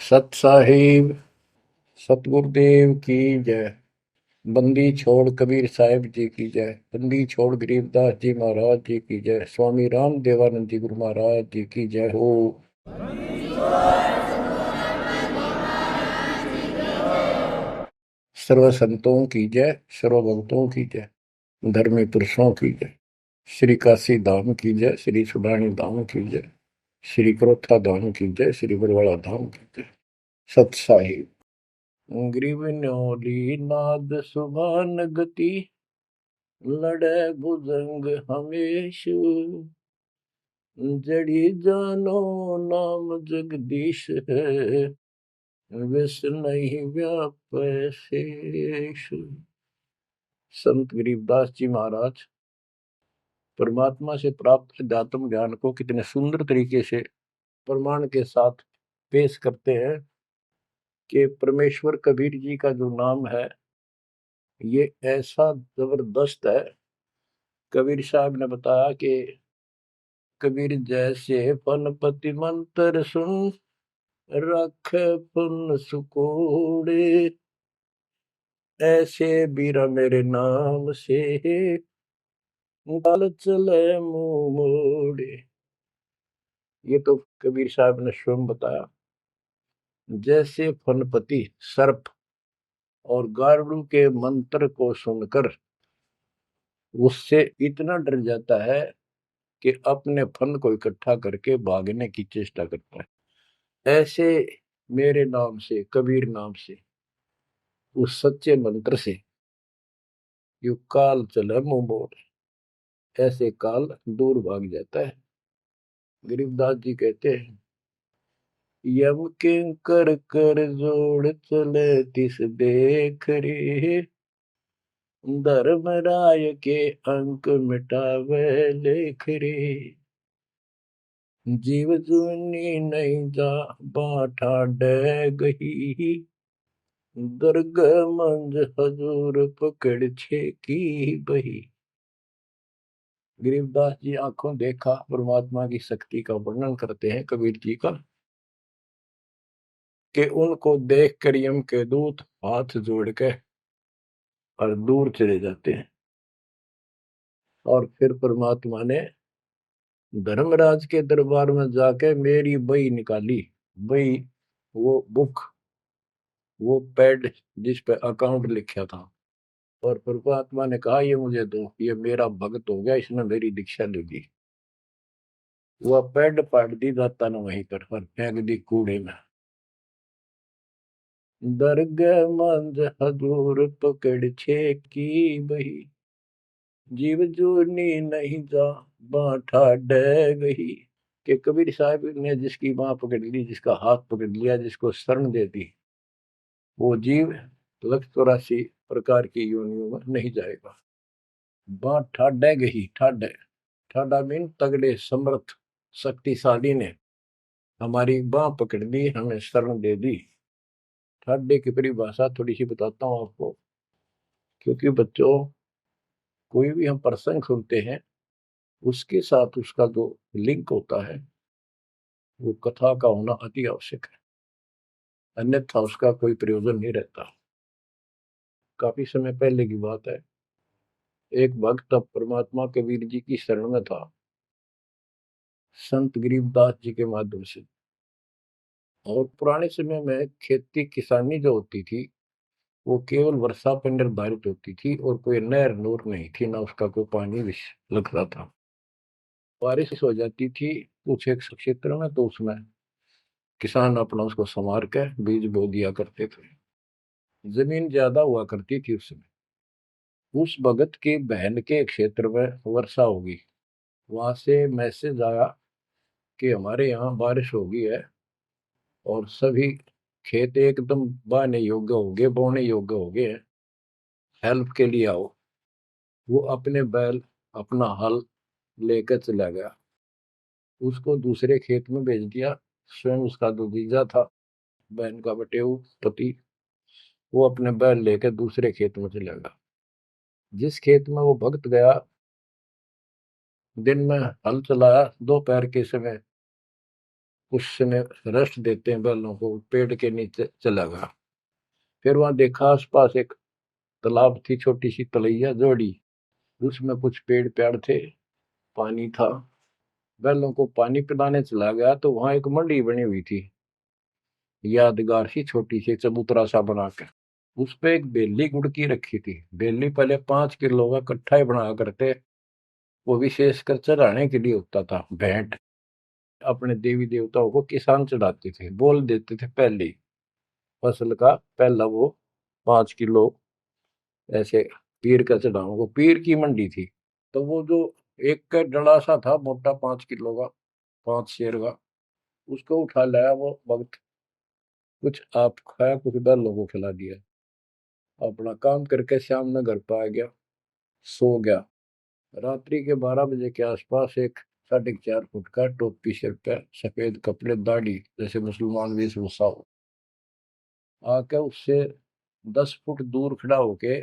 सत साहिब सतगुरुदेव की जय। बंदी छोड़ कबीर साहिब जी की जय। बंदी छोड़ गरीबदास जी महाराज जी की जय। स्वामी राम देवानंद जी गुरु महाराज जी की जय हो। सर्व संतों की जय, सर्व भक्तों की जय, धर्मी पुरुषों की जय। श्री काशी धाम की जय, श्री सुडानी धाम की जय, श्री क्रोथा धाम की जय, श्री बरवाड़ा धाम की जय। सत साहिब। ग्रीवन्योली नाद सुभान गति, लड़े भुजंग हमेश, जड़ी जानो नाम जगदीश है, विष नहीं व्यापै शेष। संत गरीबदास जी महाराज परमात्मा से प्राप्त अध्यात्म ज्ञान को कितने सुंदर तरीके से प्रमाण के साथ पेश करते हैं कि परमेश्वर कबीर जी का जो नाम है ये ऐसा जबरदस्त है। कबीर साहब ने बताया कि कबीर जैसे फनपति मंत्र सुन, रख पुन सुकोड़े, ऐसे बीरा मेरे नाम से, गाल चले मुंह मोड़े। ये तो कबीर साहब ने स्वयं बताया। जैसे फनपति सर्प और गारुड़ के मंत्र को सुनकर उससे इतना डर जाता है कि अपने फन को इकट्ठा करके भागने की चेष्टा करता है, ऐसे मेरे नाम से, कबीर नाम से, उस सच्चे मंत्र से यू काल चले मुंह मोड़, ऐसे काल दूर भाग जाता है। गरीबदास जी कहते हैं, यम किंकर कर जोड़ चले तिस देख रे, धर्मराय के अंक मिटावे लेख रे, जीव जुनी नहीं जा बाठा डे गही, दर्ग मंज हजूर पकड़ छे की बही। गरीबदास जी आंखों देखा परमात्मा की शक्ति का वर्णन करते हैं कबीर जी का, कि उनको देख कर यम के दूत हाथ जोड़ के और दूर चले जाते हैं। और फिर परमात्मा ने धर्मराज के दरबार में जाके मेरी बही निकाली। बही, वो बुक, वो पैड जिस पे अकाउंट लिखा था। और परमात्मा ने कहा ये मुझे दो, ये मेरा भक्त हो गया, इसने मेरी दीक्षा ले ली। वह पैड पाट दी दाता ने वहीं पर और फेंक दी कूड़े में। दर्ग मंज हजूर पकड़ छे की बही, जीव जोनी नहीं जा बाठा डे गही। कि कबीर साहब ने जिसकी बाह पकड़ ली, जिसका हाथ पकड़ लिया, जिसको शरण दे दी, वो जीव 184 प्रकार की योनियों में नहीं जाएगा। बाँ ठाडे गही, ठाडे, ठाडा मीन तगड़े, समर्थ, शक्तिशाली ने हमारी बाह पकड़ ली, हमें शरण दे दी। ठाडे की परिभाषा थोड़ी सी बताता हूँ आपको, क्योंकि बच्चों कोई भी हम प्रसंग सुनते हैं उसके साथ उसका जो लिंक होता है वो कथा का होना अति आवश्यक है, अन्यथा उसका कोई प्रयोजन नहीं रहता। काफी समय पहले की बात है, एक भक्त अब परमात्मा कबीर जी की शरण में था संत गरीबदास जी के माध्यम से। और पुराने समय में खेती किसानी जो होती थी वो केवल वर्षा पर निर्धारित होती थी और कोई नहर नूर नहीं थी, ना उसका कोई पानी लगता था। बारिश हो जाती थी कुछ एक क्षेत्र में तो उसमें किसान अपना उसको संवार के बीज बो दिया करते थे। जमीन ज्यादा हुआ करती थी उस समय। उस भगत की बहन के क्षेत्र में वर्षा होगी, वहां से मैसेज आया कि हमारे यहाँ बारिश हो गई है और सभी खेत एकदम बाने योग्य हो गए, बोने योग्य हो गए, हेल्प के लिए आओ। वो अपने बैल, अपना हल लेकर चला गया, उसको दूसरे खेत में भेज दिया। स्वयं उसका जो जीजा था, बहन का बटेऊ पति, वो अपने बैल लेकर दूसरे खेत में चला गया। जिस खेत में वो भक्त गया, दिन में हल चलाया, दोपहर के समय उस समय रेस्ट देते हैं बैलों को, पेड़ के नीचे चला गया। फिर वहां देखा आसपास एक तालाब थी, छोटी सी तलैया जोड़ी, उसमें कुछ पेड़ पेड़ थे, पानी था। बैलों को पानी पिलाने चला गया तो वहां एक मंडी बनी हुई थी, यादगार सी, छोटी सी चबूतरा सा बना के। उस पे एक बेली गुड़की रखी थी। बेली पहले 5 किलो का कट्ठा ही बना करते, वो विशेषकर चढ़ाने के लिए होता था, भेंट। अपने देवी देवताओं को किसान चढ़ाते थे, बोल देते थे पहली फसल का पहला वो 5 किलो ऐसे पीर का चढ़ाऊं। वो पीर की मंडी थी। तो वो जो एक का डला सा था मोटा, 5 किलो का, 5 शेर का, उसको उठा लाया वो भक्त। कुछ आप खाया, कुछ बैलों को खिला दिया, अपना काम करके शाम में घर पे आ गया, सो गया। रात्रि के 12 बजे के आसपास एक 4.5 फुट का, टोपी सिर पे, सफेद कपड़े, दाढ़ी, जैसे मुसलमान वेशभूषा हो, आके उससे 10 फुट दूर खड़ा होके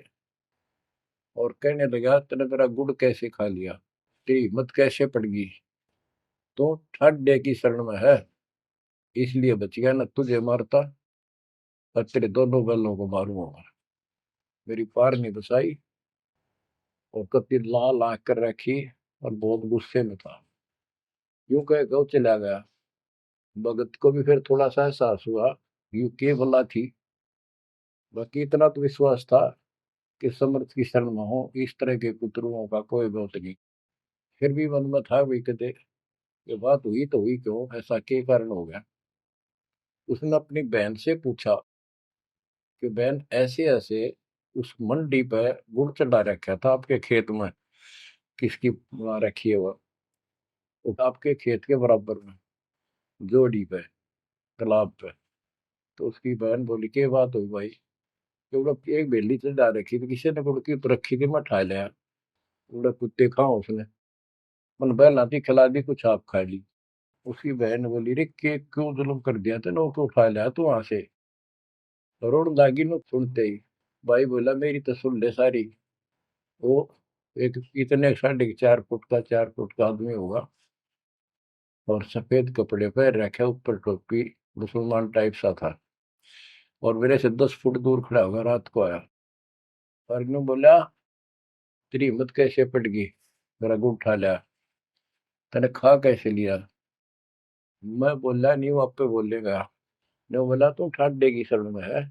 और कहने लगा, तेने मेरा गुड़ कैसे खा लिया, तेरी हिम्मत कैसे पड़ गई, तो ठाड्डे की शरण में है इसलिए बच गया, न तुझे मारता और तेरे दोनों बैलों को मारूंगा। मेरी पार नहीं बसाई, और कति लाल आंख कर रखी और बहुत गुस्से में था। यूं कह के वो चला गया। भगत को भी फिर थोड़ा सा एहसास हुआ, यूं के भला थी। बाकी इतना तो विश्वास था कि समर्थ की शरण में हो, इस तरह के कुतरुओं का कोई बहुत नहीं। फिर भी मन में था, भी कहते ये बात हुई तो हुई क्यों, ऐसा के कारण हो गया। उसने अपनी बहन से पूछा कि बहन, ऐसे ऐसे उस मंडी पे गुड़ चढ़ा रखा था आपके खेत में, किसकी बना रखी है वो आपके खेत के बराबर में, जोड़ी पे, तालाब पे। तो उसकी बहन बोली, के बात हुई भाई, क्योंकि एक बेली चढ़ा रखी थी, किसी ने गुड़ की तो रखी थी, मैं ठा लिया। बोले कुत्ते खाओ उसने, मन बहन आती खिला दी, कुछ आप खा ली। उसकी बहन बोली, रे के क्यों जुल्म कर दिया तेने, उसको उठा लिया तू वहां से। रोड लागी नो सुनते ही। भाई बोला, मेरी तो सुन ले सारी। वो एक इतने 4.5 फुट का, 4 फुट का आदमी होगा, और सफेद कपड़े पहन रखे, ऊपर टोपी, मुसलमान टाइप सा था, और मेरे से 10 फुट दूर खड़ा होगा, रात को आया। और इन्होंने बोला, तेरी हिम्मत कैसे पड़ गई, मेरा गुड़ उठा लिया, तने खा कैसे लिया। मैं बोला, नहीं वो आप पे बोलेगा। ने बोला, तू ठाड्डे की शरण में है,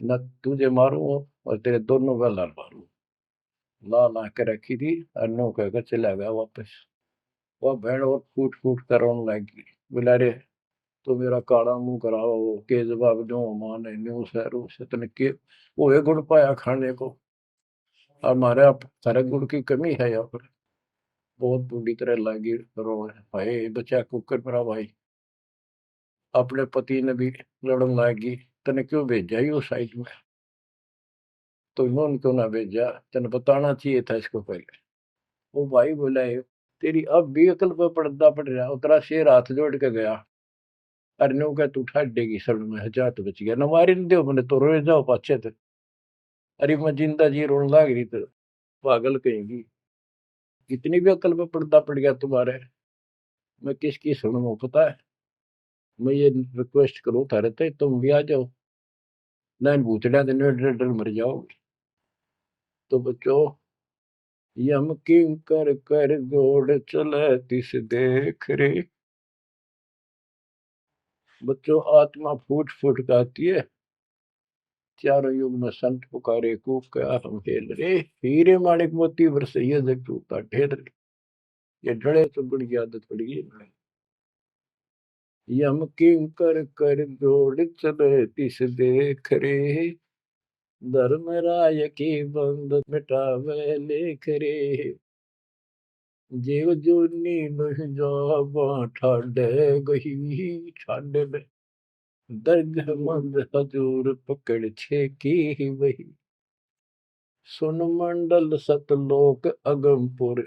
न तुझे मारू और तेरे दोनों गला मारू। ला ला के रखी थी, और नो कहकर चला गया वापस। वह भेड़ और फूट फूट कर रोने लगी। बोला, रे तो मेरा काला मुंह कराओ के जवाब दो, माने न्यू शहरों से तने के वो है गुड़ पाया खाने को, हमारे आप सारे गुड़ की कमी है यहाँ पर। बहुत बुरी तरह लगी रो, भाई बचा कुकर मेरा भाई, अपने पति ने भी लड़न लगी, तने क्यों भेजा ही उस साइड में, तो इन्होंने क्यों ना भेजा, तने बताना चाहिए था इसको पहले। वो भाई बोला, तेरी अब भी अकल पर पर्दा पड़ रहा, उतरा शेर हाथ जोड़ के गया। अरे नो क्या, तू ठाडेगी शरण में, जा तो बच गया, न मारी न दो मैंने तो रोए जाओ पाछे थे। अरे मैं जिंदा जी रोने लग रही तो, पागल कहेंगी, इतनी भी अकल पे पर्दा पड़ गया तुम्हारे, मैं किसकी सुनूं पता है। मैं ये रिक्वेस्ट करूं थारे ते, तुम भी आ जाओ, ना भूतड़ा दिन डर डर मर जाओगे। तो बच्चों, यम किं कर जोड़ चले तिस देख रे। बच्चों, आत्मा फूट फूट गाती है, चारों युग में संत पुकारे, कूक क्या हम हेल रे, हीरे माणिक मोती बरसैया जग टूटा ढेर रे। ये डरे तो बड़ी आदत पड़ गई। यम किं कर जोड़ चले तिस देख रे, धर्म राय की बंद मिटावे लेख रे। जीव जूनी नहीं जावा ठाडे गही, ठाडे में दर्ग मंद हजूर पकड़ छे की वही। सुन मंडल सतलोक अगमपुर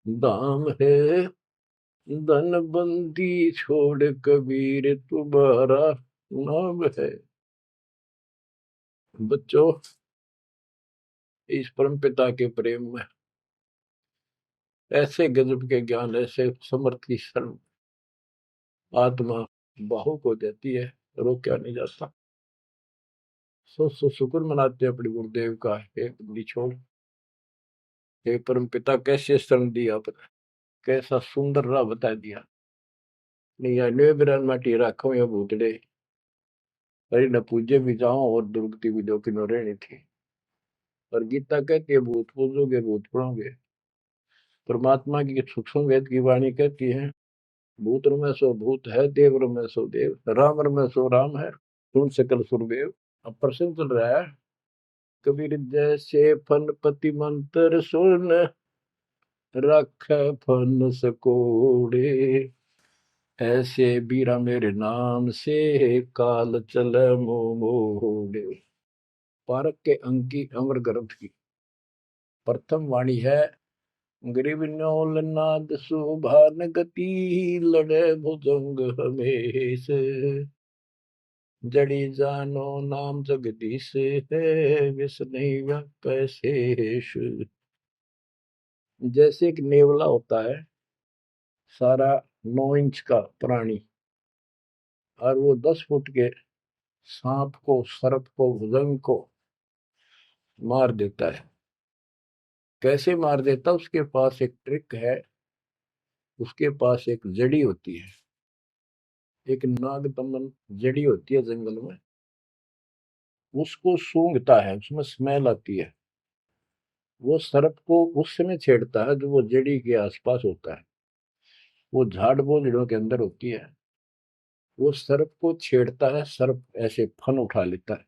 धाम है, धन बंदी छोड़ कबीर तुम्हारा नाम है। बच्चों, इस परम पिता के प्रेम में ऐसे गजब के ज्ञान, ऐसे समर्थ की शरण, आत्मा भावुक हो जाती है, रोका नहीं जाता। सो शुक्र मनाते हैं अपने गुरुदेव का, हे बंदी छोड़, हे परम पिता कैसे शरण दिया आपने, कैसा सुंदर राह बता दिया। नहीं अन्य बिरान माटी राखो या भूतड़े, अरे न पूजे भी जाओ और दुर्गति भी दो किनो रहनी थी। और गीता कहती है भूत पूजोगे भूत पढ़ोगे। परमात्मा की सूक्ष्म वेद की वाणी कहती है भूत में सो भूत है, देव में सो देव, राम में सो राम है, सुन सकल सुरदेव। अब प्रश्न चल रहा है, कबीर जैसे फन पति मंत्र सुन, रख फन सकोड़े, ऐसे बीरा मेरे नाम से काल चल मोड़े। पारक के अंक की अमर ग्रंथ की प्रथम वाणी है, ग्रीव न्योल नाद सुभान गति, लड़े भुजंग हमेश, जड़ी जानो नाम जगदीश है, विष नहीं व्यापै शेष। जैसे एक नेवला होता है, सारा 9 इंच का प्राणी, और वो 10 फुट के सांप को, सर्प को, भुजंग को मार देता है। कैसे मार देता, उसके पास एक ट्रिक है। उसके पास एक जड़ी होती है, एक नागदमन जड़ी होती है जंगल में, उसको सूंघता है, उसमें स्मेल आती है। वो सर्प को उस समय छेड़ता है जो वो जड़ी के आसपास होता है, वो झाड़ बोझड़ों के अंदर होती है। वो सर्प को छेड़ता है, सर्प ऐसे फन उठा लेता है,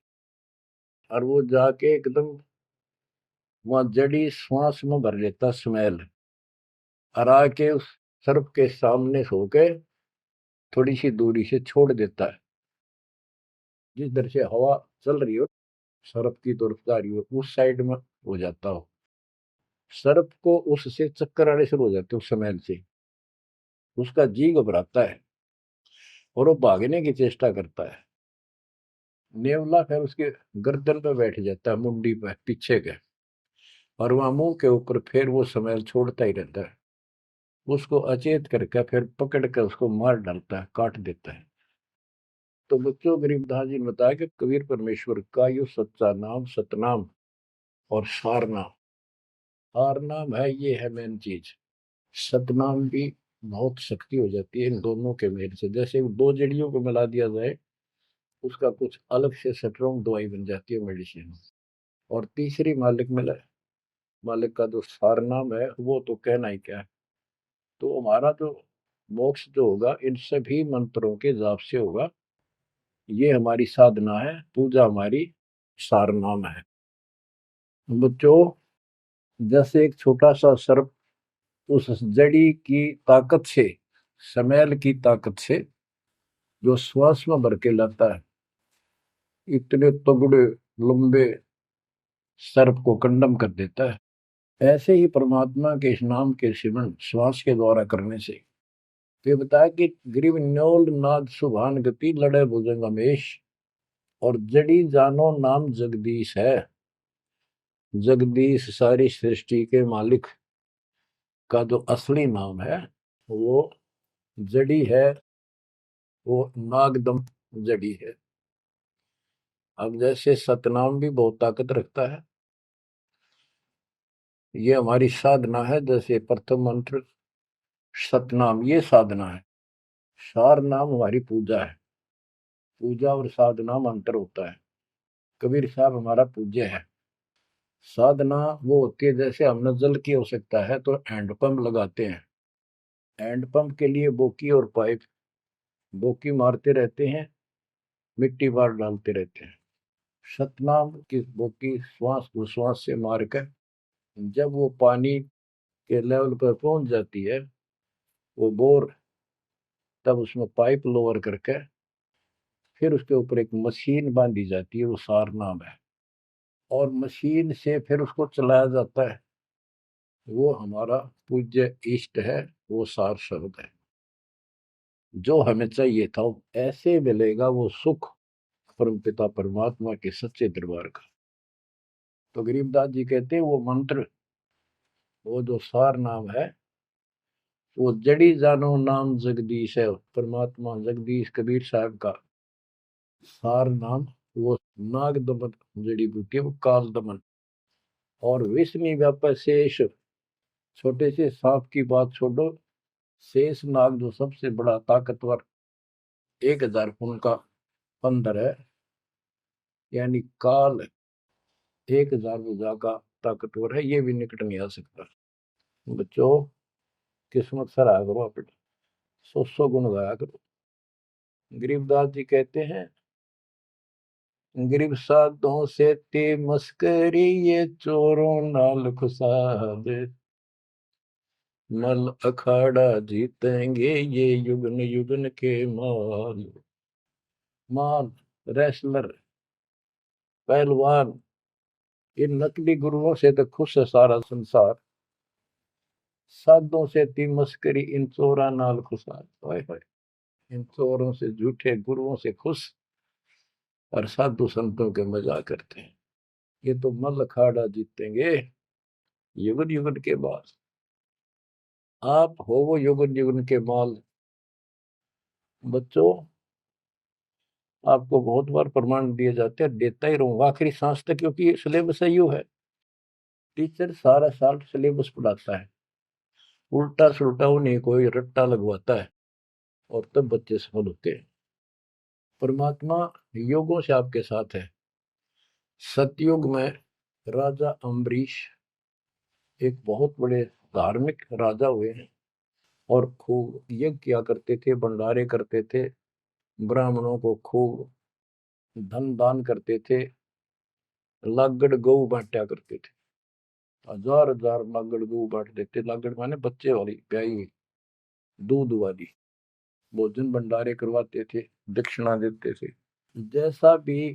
और वो जाके एकदम वहां जड़ी श्वास में भर लेता स्मेल, और आके उस सर्प के सामने सो के थोड़ी सी दूरी से छोड़ देता है। जिस दर से हवा चल रही हो, सर्प की तरफ जा रही हो, उस साइड में हो जाता हो। सर्प को उससे चक्कर आने शुरू हो जाते उस स्मेल से, उसका जी घबराता है और वो भागने की चेष्टा करता है। नेवला फिर उसके गर्दन पे बैठ जाता है, मुंडी पे पीछे के, और वहां मुंह के ऊपर फिर वो स्मेल छोड़ता ही रहता है। उसको अचेत करके फिर पकड़ कर उसको मार डालता है, काट देता है। तो बच्चों, गरीबदास जी ने बताया कि कबीर परमेश्वर का यो सच्चा नाम सतनाम और सारनाम। सारनाम है, ये है मेन चीज। सतनाम भी बहुत शक्ति हो जाती है इन दोनों के मेल से। जैसे दो जड़ियों को मिला दिया जाए, उसका कुछ अलग से स्ट्रॉन्ग दवाई बन जाती है, मेडिसिन। और तीसरी मालिक मिला, मालिक का जो सारनाम है, वो तो कहना ही क्या है। तो हमारा जो मोक्ष जो होगा इन सभी मंत्रों के जाप से होगा। ये हमारी साधना है, पूजा हमारी सारनाम है। बच्चों, जैसे एक छोटा सा सर्प उस जड़ी की ताकत से, स्मेल की ताकत से जो श्वास में भर के लाता है, इतने तगड़े लंबे सर्प को कंडम कर देता है। ऐसे ही परमात्मा के इस नाम के सिमरन श्वास के द्वारा करने से, तो ये बताया कि ग्रीव न्योल नाद सुभान गति, लड़े भुजंग हमेश, और जड़ी जानो नाम जगदीश है। जगदीश सारी सृष्टि के मालिक का जो असली नाम है, वो जड़ी है, वो नागदम जड़ी है। अब जैसे सतनाम भी बहुत ताकत रखता है, ये हमारी साधना है। जैसे प्रथम मंत्र सतनाम, ये साधना है। सार नाम हमारी पूजा है। पूजा और साधना में अंतर होता है। कबीर साहब हमारा पूज्य है। साधना वो होती है, जैसे हमने जल की आवश्यकता है तो हैंडपंप लगाते हैं। हैंडपंप के लिए बोकी और पाइप, बोकी मारते रहते हैं, मिट्टी बार डालते रहते हैं। सतनाम की बोकी श्वास उश्वास से मारकर जब वो पानी के लेवल पर पहुंच जाती है, वो बोर, तब उसमें पाइप लोअर करके फिर उसके ऊपर एक मशीन बांधी जाती है, वो सार नाम है। और मशीन से फिर उसको चलाया जाता है। वो हमारा पूज्य इष्ट है, वो सार शब्द है। जो हमें चाहिए था ऐसे मिलेगा वो सुख परमपिता परमात्मा के सच्चे दरबार का। तो गरीबदास जी कहते हैं वो मंत्र, वो जो सार नाम है, वो जड़ी जानो नाम जगदीश है, परमात्मा जगदीश कबीर साहब का सार नाम। वो नाग दमन जड़ी बूटी है, वो काल दमन। और विष्णु व्यापक शेष, छोटे से सांप की बात छोड़ो, शेष नाग जो सबसे बड़ा ताकतवर 1000 फुट का बंदर है, यानी काल 1000 भुजा का ताकतवर है, ये भी निकट नहीं आ सकता। बच्चों, किस्मत सराहा करो अपने, 100 गुण गाया करो। गरीबदास जी कहते हैं, गरीब साधों से ते मस्करी, ये चोरों नाल खुशाद, मल अखाड़ा जीतेंगे ये युगन युगन के माल। माल, रेसलर, पहलवान, इन नकली गुरुओं से तो खुश है सारा संसार, साधों से ती मस्करी, इन चोरा नाल खुशाद। हाय हाय, इन चोरों से, झूठे गुरुओं से खुश, और साधु संतों के मजाक करते हैं। ये तो मल अखाड़ा जीतेंगे युगन युगन के बाद। आप हो वो युगन युगन के माल। बच्चों, आपको बहुत बार प्रमाण दिए जाते हैं, देता ही रहूंगा आखिरी सांस तक, क्योंकि सिलेबस यू है। टीचर सारा साल सिलेबस पढ़ाता है, उल्टा सुल्टा उन्हें कोई रट्टा लगवाता है, और तब बच्चे सफल होते हैं। परमात्मा योगों से आपके साथ है। सतयुग में राजा अम्बरीश एक बहुत बड़े धार्मिक राजा हुए हैं, और खूब यज्ञ किया करते थे, भंडारे करते थे, ब्राह्मणों को खूब धन दान करते थे, लागड़ गऊ बांटा करते थे, 1000 लागड़ गऊ बांट देते। लागड़ माने बच्चे वाली, ब्याई हुई, दूध वाली। भोजन भंडारे करवाते थे, दक्षिणा देते थे। जैसा भी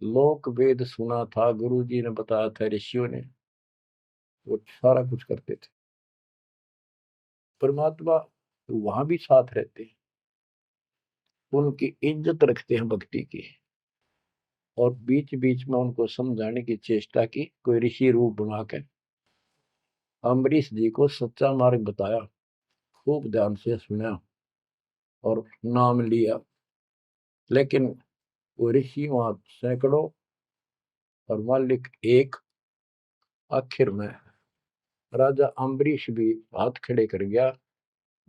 लोक वेद सुना था, गुरु जी ने बताया था, ऋषियों ने, वो सारा कुछ करते थे। परमात्मा वहां भी साथ रहते हैं, उनकी इज्जत रखते हैं भक्ति की, और बीच बीच में उनको समझाने की चेष्टा की, कोई ऋषि रूप बनाकर अम्बरीश जी को सच्चा मार्ग बताया, खूब ध्यान से सुना और नाम लिया। लेकिन वो ऋषि वहां सैकड़ों और मालिक एक। आखिर में राजा अम्बरीश भी हाथ खड़े कर गया,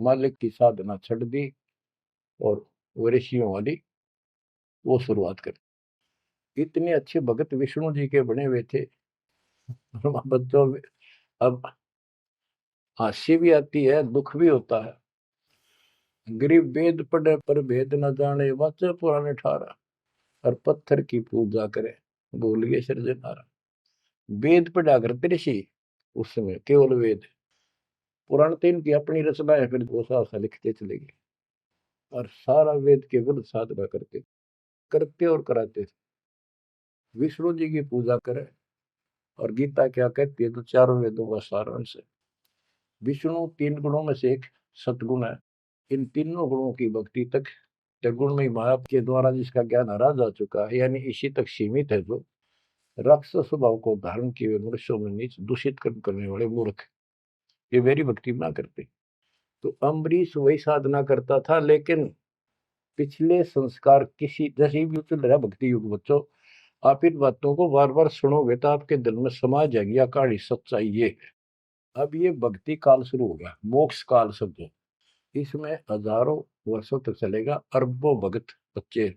मालिक की साधना छड़ दी, और वो ऋषियों वाली वो शुरुआत कर। इतने अच्छे भगत विष्णु जी के बने हुए थे। बच्चों में अब हंसी भी आती है, दुख भी होता है। गरीब वेद पढ़े पर भेद न जाने, वाचे पुराने ठारा, और पत्थर की पूजा करे, भूल गए सृजनहारा। वेद पढ़ा करते ऋषि उस समय, केवल वेद। पुराण तो इनकी अपनी रचना है, फिर वो सा लिखते चले गए, और सारा वेद के विरुद्ध साधना करते करते और कराते थे। विष्णु जी की पूजा करे, और गीता क्या कहती है, तो चारों वेदों का सारांश है। विष्णु 3 गुणों में से एक सतगुण है। इन तीनों गुणों की भक्ति तक गुण में माया के द्वारा जिसका ज्ञान हरा जा चुका है, यानी इसी तक सीमित है, जो राक्षस स्वभाव को धारण किए हुए मनुष्यों में नीच दूषित कर्म करने वाले मूर्ख, ये मेरी भक्ति ना करते। तो अम्बरीश वही साधना करता था, लेकिन पिछले संस्कार किसी, जैसे भी चल रहा भक्ति युग बच्चों, आप इन बातों को बार बार सुनोगे तो आपके दिल में समा जाएगी अकाड़ी सच्चाई ये है। अब ये भक्ति काल शुरू हो गया, मोक्ष काल समझो। इसमें हजारों वर्षों तक चलेगा, अरबों भगत बच्चे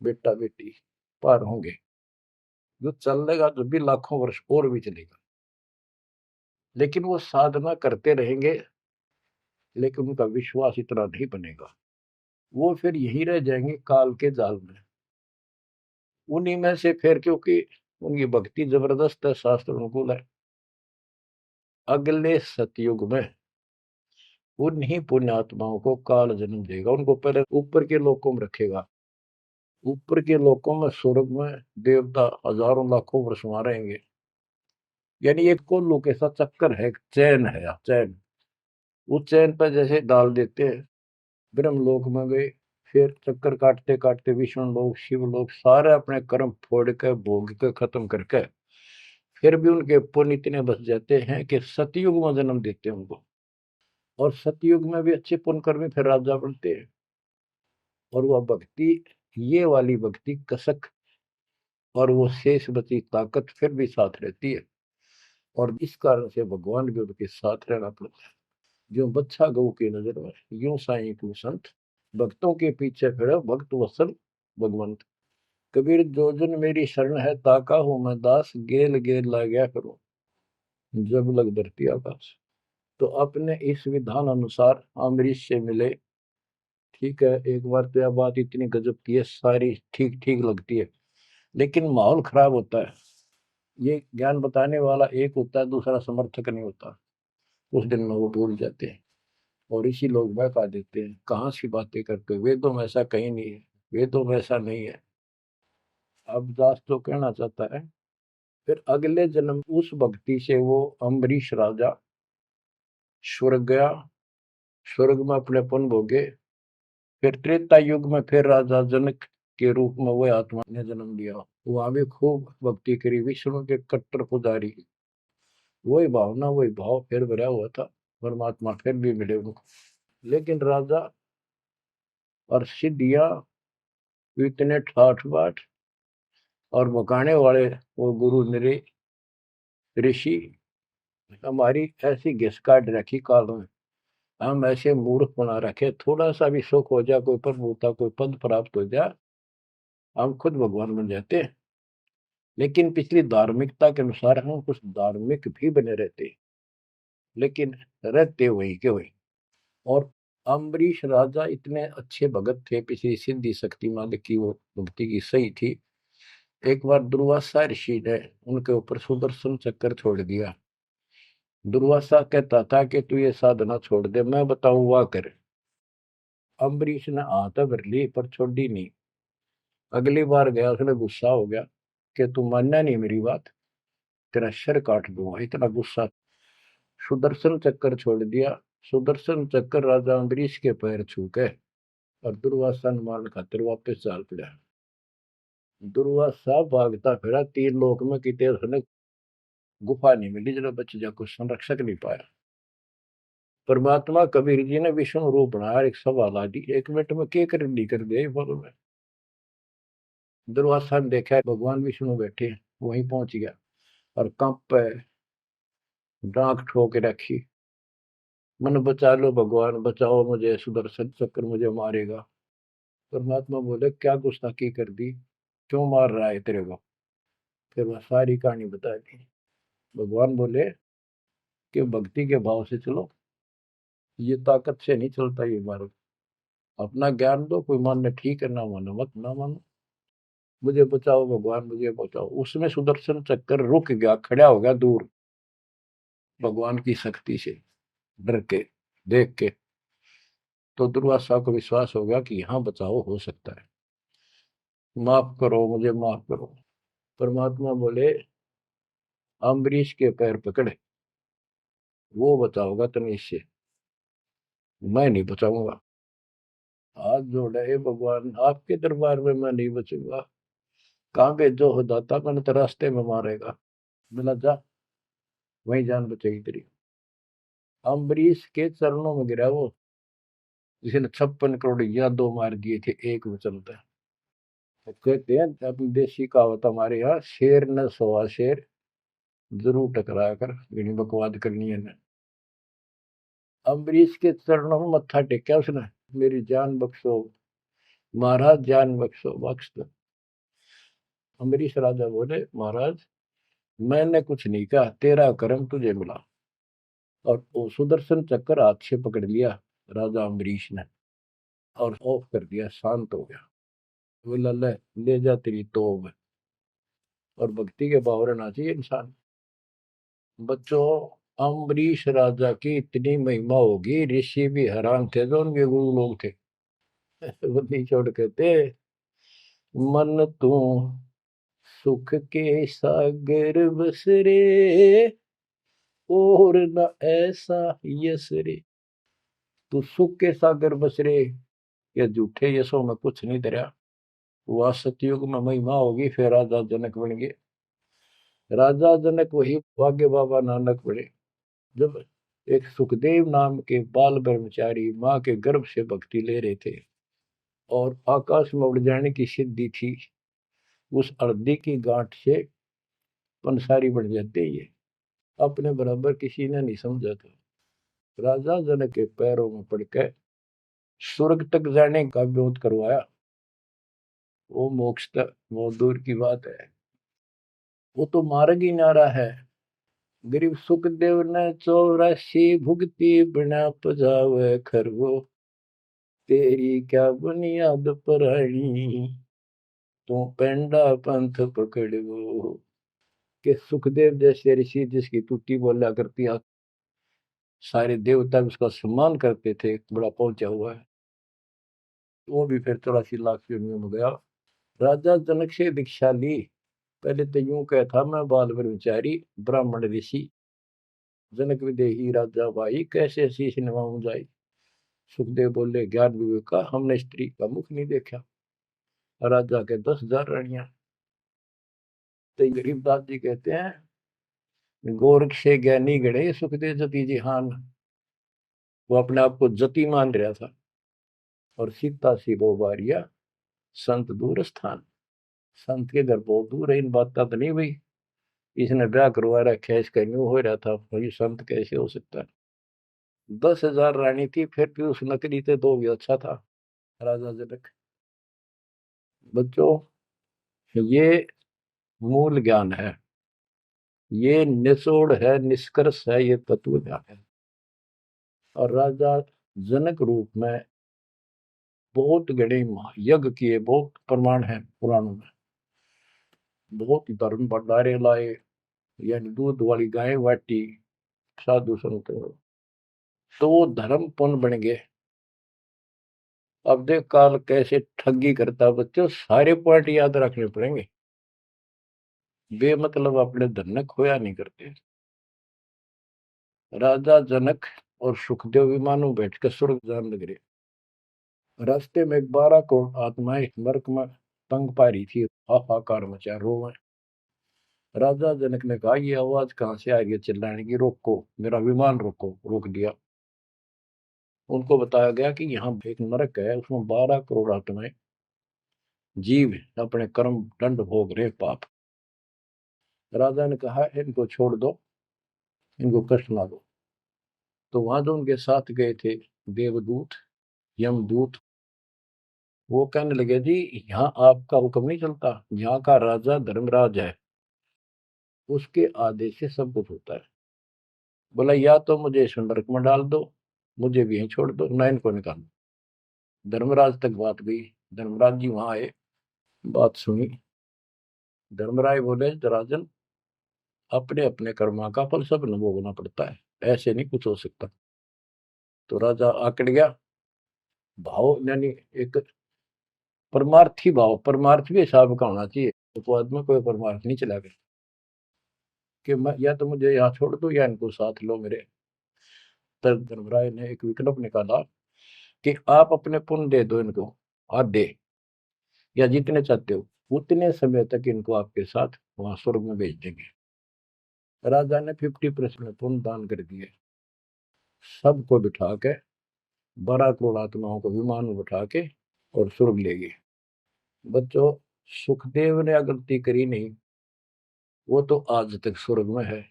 बेटा बेटी पार होंगे, जो चलेगा जो भी लाखों वर्ष और भी चलेगा। लेकिन वो साधना करते रहेंगे, लेकिन उनका विश्वास इतना नहीं बनेगा, वो फिर यही रह जाएंगे काल के जाल में। उन्हीं में से फिर, क्योंकि उनकी भक्ति जबरदस्त है, शास्त्र अनुकूल है, अगले सतयुग में उन्हीं पुण्यात्माओं को काल जन्म देगा। उनको पहले ऊपर के लोकों में रखेगा, ऊपर के लोकों में, स्वर्ग में देवता हजारों लाखों वर्ष वहां रहेंगे। यानी एक कोल्लू के साथ चक्कर है, चैन है, चैन। उस चैन पर जैसे डाल देते हैं, ब्रह्मलोक में गए, फिर चक्कर काटते काटते विष्णु लोक, शिव लोक, सारे अपने कर्म फोड़ के भोग के खत्म करके, फिर भी उनके पुण्य इतने बच जाते हैं कि सतयुग में जन्म देते हैं उनको। और सतयुग में भी अच्छे पुण्यकर्मी फिर राजा बनते हैं। और वह भक्ति, ये वाली भक्ति कसक और वो शेष बची ताकत फिर भी साथ रहती है। और इस कारण से भगवान भी उनके साथ रहना पड़ता है। जो बच्चा गऊ की नजर में, यूं साईं तू संत, भक्तों के पीछे फिरे भक्त वत्सल भगवंत। कबीर जो जन मेरी शरण है, ताका हूं मैं दास, गेल गेल ला गया करूं जब लग धरती आकाश। तो अपने इस विधान अनुसार अम्बरीश से मिले। ठीक है, एक बार तो यह बात इतनी गजब की है, सारी ठीक ठीक लगती है, लेकिन माहौल खराब होता है। ये ज्ञान बताने वाला एक होता है, दूसरा समर्थक नहीं होता। उस दिन में वो भूल जाते हैं और इसी लोग बहका देते हैं, कहाँ सी बातें करते हो, वेदों में ऐसा कहीं नहीं है, वेदों में ऐसा नहीं है। अब दास तो कहना चाहता है, फिर अगले जन्म उस भक्ति से वो अम्बरीश राजा स्वर्ग गया, स्वर्ग में अपने पुण्य भोगे। फिर त्रेता युग में फिर राजा जनक के रूप में वह आत्मा ने जन्म लिया। वहां भी खूब भक्ति करी, विष्णु के कट्टर पुजारी। वही भावना वही भाव फिर भरा हुआ था, परमात्मा फिर भी मिले उनको। लेकिन राजा और सिद्धियां इतने ठाठ बाट और बकाने वाले वो गुरु निरे ऋषि हमारी ऐसी घिस काट रखी काल में, हम ऐसे मूर्ख बना रखे, थोड़ा सा भी सुख हो जाए, कोई प्रभुता कोई पद प्राप्त हो जाए, हम खुद भगवान बन जाते हैं। लेकिन पिछली धार्मिकता के अनुसार हम कुछ धार्मिक भी बने रहते, लेकिन रहते वही के वही। और अम्बरीश राजा इतने अच्छे भगत थे, पिछली सिद्धि शक्ति मालिक की वो भक्ति की सही थी। एक बार दुर्वासा ऋषि ने उनके ऊपर सुदर्शन चक्कर छोड़ दिया। दुर्वासा कहता था कि तू ये साधना छोड़ दे, मैं बताऊं वाह कर। अम्बरीश ने हाथ भर ली पर छोड़ी नहीं। अगली बार गया, उसने गुस्सा हो गया कि तू मानना नहीं मेरी बात, तेरा सिर काट दूंगा, इतना गुस्सा। सुदर्शन चक्कर छोड़ दिया। सुदर्शन चक्कर राजा अम्बरीश के पैर छू गए और दुर्वासा ने मान खातिर वापस चाल पड़ा। दुर्वासा भागता फिरा तीन लोक में, कितने उसने गुफा नहीं मिली जरा बच जा, कुछ संरक्षक नहीं पाया। परमात्मा कबीर जी ने विष्णु रूप बनाया, एक सवाल आ दी, 1 मिनट में के कर दी कर दिया बोलो में। दुर्वासा ने देखा भगवान विष्णु बैठे, वहीं पहुंच गया और कंप पे डांक ठोक रखी, मन बचा लो भगवान, बचाओ मुझे, सुदर्शन चक्र मुझे मारेगा। परमात्मा बोले क्या गुस्ताखी कर दी, क्यों मार रहा है तेरे को। फिर वह सारी कहानी बता दी। भगवान बोले कि भक्ति के भाव से चलो, ये ताकत से नहीं चलता ये मार्ग। अपना ज्ञान दो, कोई मानने ठीक है, ना मानो मत ना मानो, मुझे बचाओ भगवान मुझे बचाओ। उसमें सुदर्शन चक्कर रुक गया, खड़ा हो गया दूर, भगवान की शक्ति से डर के देख के। तो दुर्वासा को विश्वास हो गया कि यहाँ बचाओ हो सकता है, माफ करो मुझे माफ करो। परमात्मा बोले अम्बरीश के पैर पकड़े, वो बचाओगा तुम्हें इससे, मैं नहीं बचाऊंगा। हाथ जोड़े, हे भगवान आपके दरबार में मैं नहीं बचूंगा, कहाँ भेजो हो दाता, मैंने तो रास्ते में मारेगा। मिला जा, वही जान बचेगी तेरी। अम्बरीश के चरणों में गिरा वो, जिसने 56 करोड़ यादव मार दिए थे एक वचन था। तो कहते हैं अपनी देसी कहावत हमारे यहाँ, शेर न सोआ शेर, जरूर टकराया कर, यही बकवाद करनी है ना। अम्बरीश के चरणों में मत्था टेका उसने, मेरी जान बख्शो महाराज, जान बख्शो, बख्श दो। अम्बरीश राजा बोले महाराज मैंने कुछ नहीं कहा, तेरा कर्म तुझे मिला। और वो सुदर्शन चक्कर हाथ से पकड़ लिया राजा अम्बरीश ने और ऑफ कर दिया, शांत हो गया। बोला ले जा तेरी तोब। और भक्ति के भाव रहना चाहिए इंसान। बच्चों, अम्बरीश राजा की इतनी महिमा होगी, ऋषि भी हैरान थे जो उनके गुरु लोग थे। वो नहीं छोड़ कहते, मन तू सुख के सागर बस रे, और न ऐसा यस रे। तू सुख के सागर बस रे, ये झूठे यशों में कुछ नहीं धरा। वह सतयुग में महिमा होगी, फिर राजा जनक बन गए। राजा जनक वही भाग्य बाबा नानक बने। जब एक सुखदेव नाम के बाल ब्रह्मचारी माँ के गर्भ से भक्ति ले रहे थे और आकाश में उड़ जाने की सिद्धि थी। उस हृदय की गांठ से पंसारी बन जाते ये, अपने बराबर किसी ने नहीं समझा था। राजा जनक के पैरों में पड़कर स्वर्ग तक जाने का विरोध करवाया। वो मोक्ष तक बहुत दूर की बात है, वो तो मार्ग ही नारा है। गरीब सुखदेव ने 84 भुगती बिना पजावे खरगो, तेरी क्या बुनियाद परानी, तू पेंडा पंथ पकड़ो। के सुखदेव जैसे ऋषि जिसकी टूटी बोला करती, सारे देवता उसका सम्मान करते थे, बड़ा पहुंचा हुआ है, वो भी फिर 84 लाख योनियों में गया। राजा जनक से दीक्षा ली। पहले तो यूं कहता मैं बाल ब्रह्मचारी ब्राह्मण ऋषि, जनक विदेही राजा भाई कैसे शीश निभाऊं जाई। सुखदेव बोले ज्ञान विवेक का हमने स्त्री का मुख नहीं देखा। राजा के 10,000 रानियां। तो गरीबदास जी कहते हैं गोरख से ज्ञानी गणे सुखदेव जति जिहान। वो अपने आप को जति मान रहा था। और सीता सी वो बारिया संत दूर स्थान, संत के घर बहुत दूर है। इन बात का तो नहीं भाई इसने ब्याह करवा रखा है, इसका न्यू हो रहा था भाई संत कैसे हो सकता है। 10,000 रानी थी, फिर भी उस नकली थे दो भी अच्छा था राजा जनक। बच्चों ये मूल ज्ञान है, ये निचोड़ है, निष्कर्ष है, ये तत्व ज्ञान है। और राजा जनक रूप में बहुत गणे यज्ञ किए, बहुत प्रमाण है पुराणों में। बहुत धर्म भंडारे लाए, यानी दूध वाली गाय बाटी साधु संत, तो वो धर्म पुण्य बन गए। अब देख काल कैसे ठगी करता बच्चों, सारे पॉइंट याद रखने पड़ेंगे। बेमतलब अपने धन ने खोया नहीं करते। राजा जनक और सुखदेव विमानों बैठकर स्वर्ग जान लग रहे। रास्ते में 12 करोड़ आत्माएं नरक में तंग पा रही थी, हाहाकार मचा रोवे। राजा जनक ने कहा ये आवाज कहां से आ रही है चिल्लाने की, रोको मेरा विमान रोको। रोक दिया। उनको बताया गया कि यहाँ एक नरक है, उसमें 12 करोड़ आत्माएं जीव अपने कर्म दंड भोग रहे पाप। राजा ने कहा इनको छोड़ दो, इनको कष्ट ना दो। तो वहां जो उनके साथ गए थे देवदूत यमदूत, वो कहने लगे जी यहाँ आपका हुक्म नहीं चलता, यहाँ का राजा धर्मराज है, उसके आदेश से सब कुछ होता है। बोला या तो मुझे इस नरक में डाल दो, मुझे भी यहीं छोड़ दो, ना इनको निकाल दो। धर्मराज तक बात गई। धर्मराज जी वहां आए, बात सुनी। धर्मराज बोले राजन अपने अपने कर्मा का फल सब न भोगना पड़ता है, ऐसे नहीं कुछ हो सकता। तो राजा आकड़ गया। भाव यानी एक परमार्थी भाव, परमार्थ भी हिसाब का होना चाहिए, उपवाद में कोई परमार्थ नहीं चला गया कि मैं या तो मुझे यहाँ छोड़ दो या इनको साथ लो मेरे। तब धर्मराय ने एक विकल्प निकाला कि आप अपने पुण्य दे दो इनको, आधे या जितने चाहते हो उतने समय तक इनको आपके साथ वहां स्वर्ग में भेज देंगे। राजा ने 50% पुण्य दान कर दिए। सबको बिठा के 12 करोड़ आत्माओं को विमान में बिठा के और स्वर्ग ले गए। बच्चों सुखदेव ने गलती करी नहीं, वो तो आज तक स्वर्ग में है।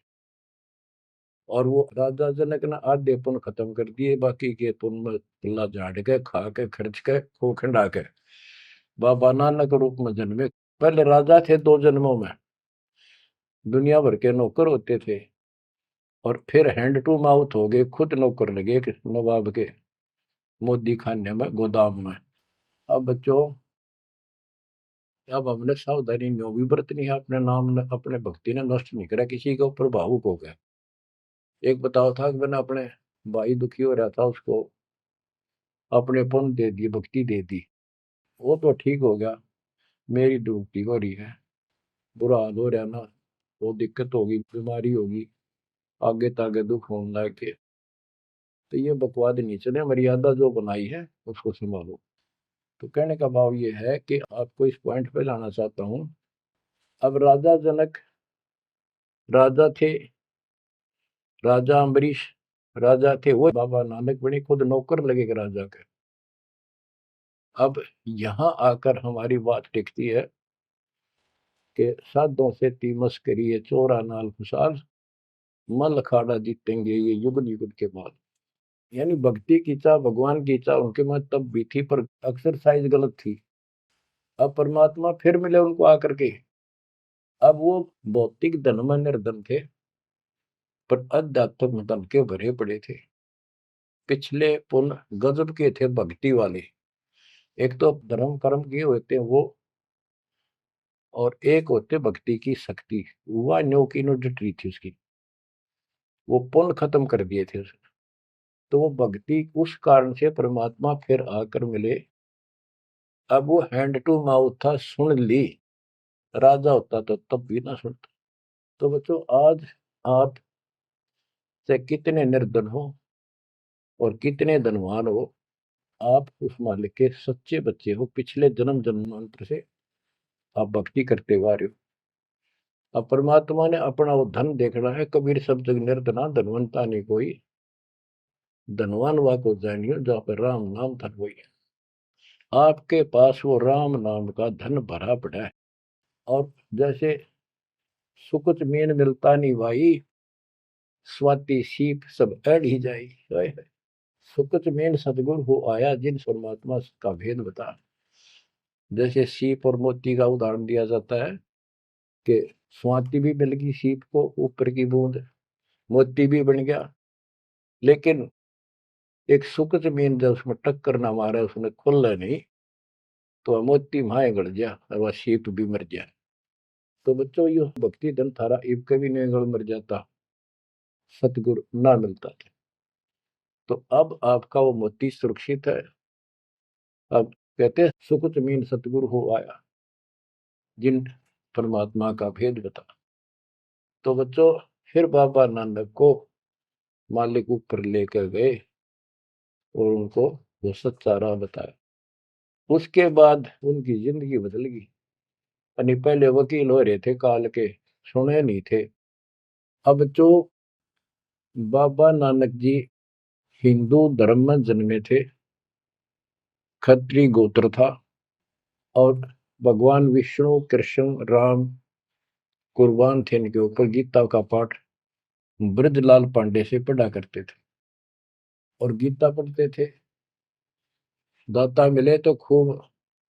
और वो राजा जनक ने आधे पुण्य खत्म कर दिए, बाकी के पुण्य में पिल्ला झाड़ के खा के खर्च के खो खंडा के बाबा नानक रूप में जन्मे। पहले राजा थे 2 जन्मों में, दुनिया भर के नौकर होते थे, और फिर हैंड टू माउथ हो गए, खुद नौकर लगे नवाब के मोदी खाने में गोदाम में। अब बच्चों अब हमने सावधानी न्यों भी बरतनी है, अपने नाम ने अपने भक्ति ने नष्ट नहीं करा, किसी के ऊपर भावुक हो गया। एक बताओ था कि मैंने अपने भाई दुखी हो रहा था, उसको अपने पुण्य दे दिए, भक्ति दे दी, वो तो ठीक हो गया। मेरी डूबती हो रही है, बुरा हाल हो रहा ना, वो दिक्कत होगी, बीमारी होगी, आगे तागे दुख होने लग के। तो ये बकवाद नहीं चले, मर्यादा जो बनाई है उसको संभालो। तो कहने का भाव ये है कि आपको इस पॉइंट पे लाना चाहता हूं। अब राजा जनक राजा थे, राजा अम्बरीश राजा थे वो बाबा नानक बने, खुद नौकर लगे राजा के। अब यहाँ आकर हमारी बात टिकती है कि साधों से तीमस करिए चोरा नाल खुशाल, मल अखाड़ा जीतेंगे ये युग युग के बाद। यानी भक्ति की चाह, भगवान की चाह उनके में तब भी थी, पर एक्सरसाइज गलत थी। अब परमात्मा फिर मिले उनको आकर के। अब वो भौतिक धन में निर्धन थे, पर अध्यात्म धन के भरे पड़े थे। पिछले पुल गजब के थे भक्ति वाले। एक तो धर्म कर्म किए होते हैं वो, और एक होते भक्ति की शक्ति। वह न्यो की नो जटरी थी उसकी, वो पुण्य खत्म कर दिए थे उसने। तो वो भक्ति उस कारण से परमात्मा फिर आकर मिले। अब वो हैंड टू माउथ था, सुन ली। राजा होता तो तब भी ना सुनता। तो बच्चों, आज आप से कितने निर्धन हो और कितने धनवान हो, आप उस मालिक के सच्चे बच्चे हो। पिछले जन्म जन्मांतर से आप भक्ति करते हुए आ रहे हो। अब परमात्मा ने अपना वो धन देखना है। कबीर सब जग निर्धना धनवंता नहीं कोई, धनवान वा को जानियो जहाँ पर राम नाम धन वही है। आपके पास वो राम नाम का धन भरा पड़ा है। और जैसे सुकुच मीन मिलता नहीं भाई, स्वाति सीप सब अड़ ही जाई। सुकुच मीन सतगुरु हो आया जिन परमात्मा का भेद बता। जैसे सीप और मोती का उदाहरण दिया जाता है कि स्वाति भी मिल गई सीप को, ऊपर की बूंद, मोती भी बन गया। लेकिन एक सुकुच मीन जब उसमें टक्कर ना मारे, उसने खुल नहीं, तो मोती माए गड़ गया और वह सीप भी मर गया। तो बच्चों, ये भक्ति धन थारा इब कभी नहीं गड़ मर जाता, सतगुरु ना मिलता था। तो अब आपका वो मोती सुरक्षित है। अब कहते हैं सुकुच मीन सतगुरु हो आया जिन परमात्मा का भेद बता। तो बच्चों, फिर बाबा नानक को मालिक ऊपर लेकर गए और उनको वो सच्चा राह बताया। उसके बाद उनकी जिंदगी बदल गई। यानी पहले वकील हो रहे थे काल के, सुने नहीं थे। अब जो बाबा नानक जी हिंदू धर्म में जन्मे थे, खत्री गोत्र था, और भगवान विष्णु कृष्ण राम कुर्बान थे इनके ऊपर। गीता का पाठ ब्रजलाल पांडे से पढ़ा करते थे और गीता पढ़ते थे। दाता मिले तो खूब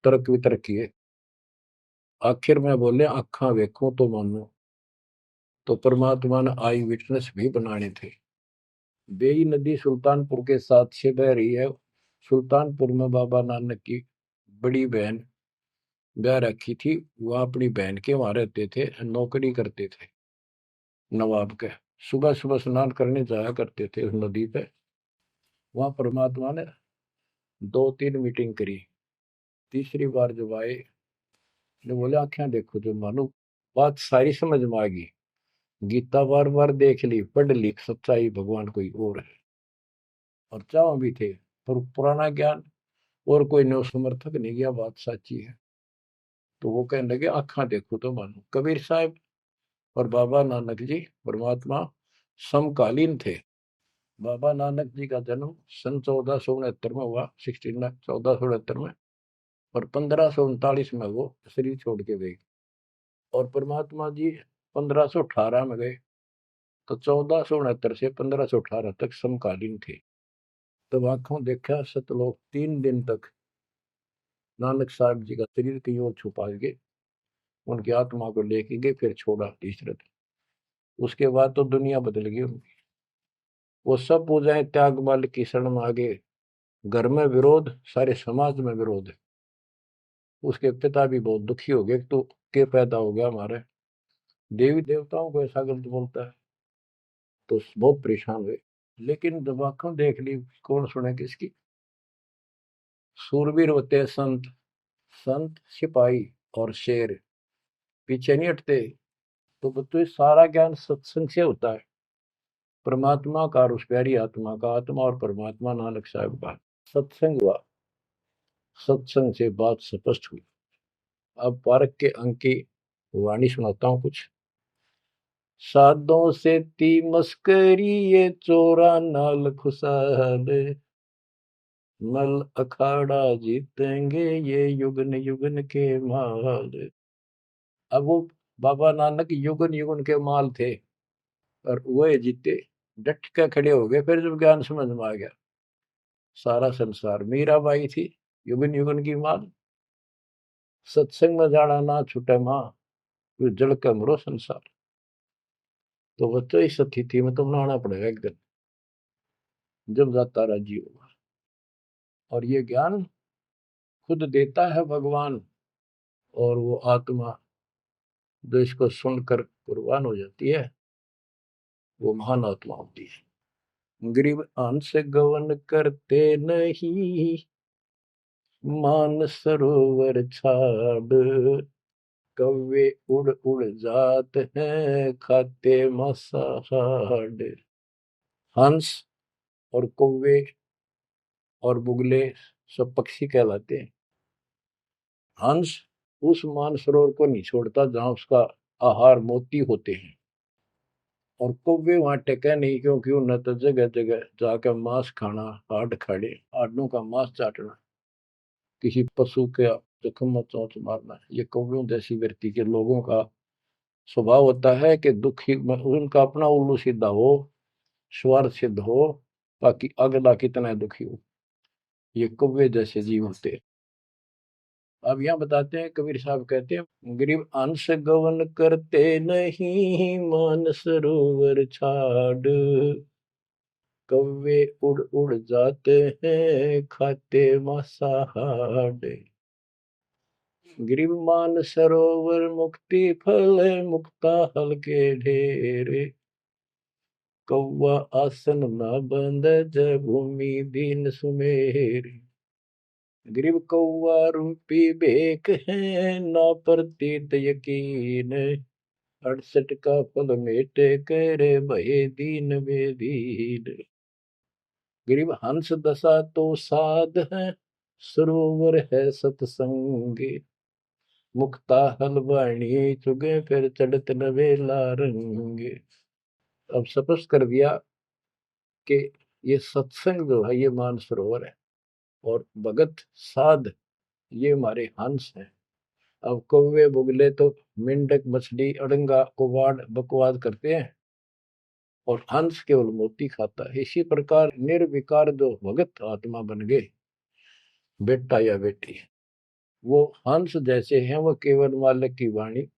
तर्क वितर्क किए। आखिर में बोले अखा वेखो तो मानो। तो परमात्मा ने आई विटनेस भी बनाने थे। बेई नदी सुल्तानपुर के साथ से बह रही है। सुल्तानपुर में बाबा नानक की बड़ी बहन ब्याह रखी थी। वह अपनी बहन के वहां रहते थे, नौकरी करते थे नवाब के। सुबह सुबह स्नान करने जाया करते थे उस नदी पे। वहां परमात्मा ने 2-3 मीटिंग करी। तीसरी बार जब आए, ने बोले आंखें देखो जो मानो। बात सारी समझ में आ गई। गीता बार बार देख ली, पढ़ ली, सच्चाई भगवान कोई और है। और चाह भी थे, पर पुराना ज्ञान और कोई नो समर्थक नहीं गया, बात सच्ची है। तो वो कहने लगे आंखा देखो तो मानो। कबीर साहब और बाबा नानक जी परमात्मा समकालीन थे। बाबा नानक जी का जन्म सन 1469 में हुआ, 1469 में। और 1539 में वो शरीर छोड़ के गए। और परमात्मा जी 1518 में गए। तो 1469 से 1518 तक समकालीन थे। तब आंखों देखा सतलोक 3 दिन तक नानक साहब जी का शरीर कहीं और छुपा के उनकी आत्मा को लेके गए, फिर छोड़ा तीसरे दिन। उसके बाद तो दुनिया बदल गई उनकी। वो सब पूजाएं त्याग माल की शरण में आ गए। घर में विरोध, सारे समाज में विरोध है। उसके पिता भी बहुत दुखी हो गए, तो के पैदा हो गया हमारे, देवी देवताओं को ऐसा गलत बोलता है। तो बहुत परेशान हुए। लेकिन जब आंखों देख ली, कौन सुने किसकी। सूरवीर होते हैं संत, संत सिपाही और शेर पीछे नहीं हटते। तो बच्चों, सारा ज्ञान सत्संग से होता है। परमात्मा का और उस प्यारी आत्मा का, आत्मा और परमात्मा नानक साहब का सत्संग हुआ। सत्संग से बात स्पष्ट हुई। अब पारक के अंक की वाणी सुनाता हूं कुछ। साधों से ती मस्करी ये चोरा नाल खुशाल, नल अखाड़ा जीतेंगे ये युगन युगन के माल। अब वो बाबा नानक युगन युगन के माल थे और वह जीते, डट के खड़े हो गए। फिर जब ज्ञान समझ में आ गया, सारा संसार मीराबाई थी युगन युगन की माल। सत्संग में जाना ना छूटे माँ, फिर जल के मरो संसार। तो बच्चों इस स्थिति में तुम नहाना पड़ेगा एक दिन, जब जाता राजी होगा। और ये ज्ञान खुद देता है भगवान, और वो आत्मा जो इसको सुनकर कुर्बान हो जाती है, वो महान आत्मा होती है। गरीब अंश गवन करते नहीं, मान सरोवर छाड़, कौवे उड़ उड़ जात हैं खाते मसाहाड़। हंस और कौवे और बुगले सब पक्षी कहलाते हैं। हंस उस मानसरोवर को नहीं छोड़ता जहां उसका आहार मोती होते हैं, और कौवे वहां टेके नहीं, क्योंकि उन्हें तो जगह जगह जाकर मांस खाना, हाड खाड़े हाडों का मांस चाटना, किसी पशु के जख्म में चोंच मारना, ये कौवे जैसी व्यक्ति के लोगों का स्वभाव होता है कि दुखी उनका अपना उल्लू सीधा हो, स्वार्थ सिद्ध हो, ताकि अगला कितना दुखी हो। ये कौवे जैसे जीव होते हैं। अब यहाँ बताते हैं, कबीर साहब कहते हैं, गरीब अंश गवन करते नहीं, मान सरोवर छाड़, कौवे उड़ उड़ जाते हैं खाते मांसाहाड़। गरीब मान सरोवर मुक्ति फल, मुक्ता हल के ढेरे, कौवा आसन न बंद जय भूमि दीन सुमेरी। गरीब कौवा रूपी बेक है, ना प्रतीत यकीन, 68 का फल मेटे करे भये दीन बेदीन। गरीब हंस दशा तो साध है, सरोवर है सतसंगे, मुक्ता हलवाणी चुगे फिर चढ़त नवेला रंगे। अब स्पष्ट कर दिया कि ये सत्संग जो है ये मानसरोवर है, और भगत साध ये हमारे हंस हैं। अब कौवे बुगले तो मेंढक मछली अड़ंगा कुवाड़ बकवाद करते हैं, और हंस केवल मोती खाता है। इसी प्रकार निर्विकार जो भगत आत्मा बन गए, बेटा या बेटी, वो हंस जैसे हैं। वो केवल मालिक की वाणी,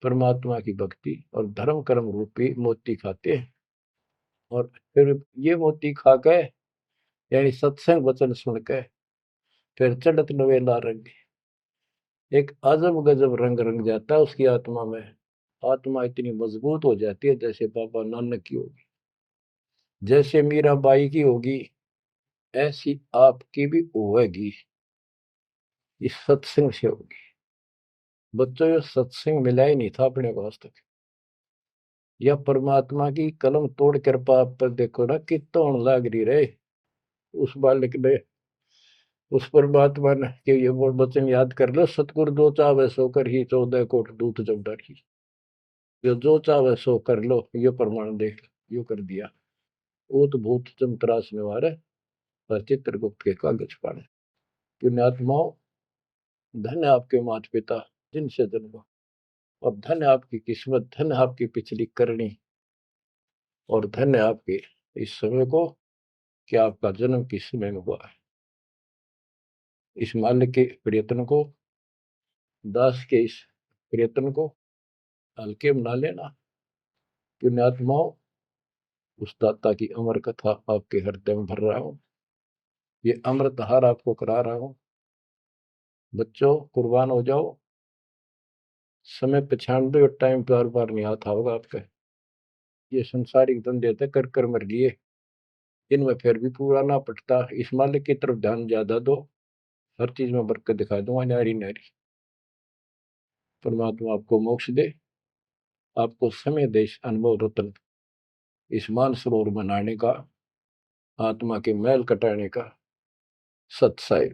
परमात्मा की भक्ति और धर्म कर्म रूपी मोती खाते हैं, और फिर ये मोती खा के, यानी सत्संग वचन सुन के, फिर चढ़त नवेला रंग, एक अजब गजब रंग रंग जाता है उसकी आत्मा में। आत्मा इतनी मजबूत हो जाती है जैसे बाबा नानक की होगी, जैसे मीराबाई की होगी, ऐसी आपकी भी होगी, इस सत्संग से होगी। बच्चों, ये सत्संग मिला ही नहीं था अपने को आज तक। या परमात्मा की कलम तोड़ कृपा आप पर देखो ना, कितना होने लाग रही रहे उस बालक ने, उस परमात्मा ने कि ये वो वचन याद कर लो, सतगुरु जो चाहे सो कर ही 14 कोट दूत जब डरी। ये जो चाहे सो कर लो, ये प्रमाण देख यो कर दिया। ऊत भूत चमतरास निवार है, और चित्रगुप्त के कागज पाने। पुण्यात्माओं, धन्य आपके माता पिता जिनसे जन्मा, और धन्य आपकी किस्मत, धन्य आपकी पिछली करनी, और धन्य आपके इस समय को कि आपका जन्म किस समय में हुआ है। इस माल्य के प्रयत्न को, दास के इस प्रयत्न को हल्के में ना लेना। पुण्यात्माओं, उस दाता की अमर कथा आपके हृदय में भर रहा हूं, ये अमृत हार आपको करा रहा हूं। बच्चों, कुर्बान हो जाओ। समय पहचान दो, टाइम बार बार नहीं आता होगा आपका। ये संसारिक धंधे थे कर कर मर लिए, इनमें फिर भी पूरा ना पटता। इस मालिक की तरफ ध्यान ज्यादा दो, हर चीज में बरकत दिखा दूंगा, नारी नारी। परमात्मा आपको मोक्ष दे, आपको समय दे इस अनुभव रत्न, इस मानसरोवर बनाने का, आत्मा के मैल कटाने का सत्साई।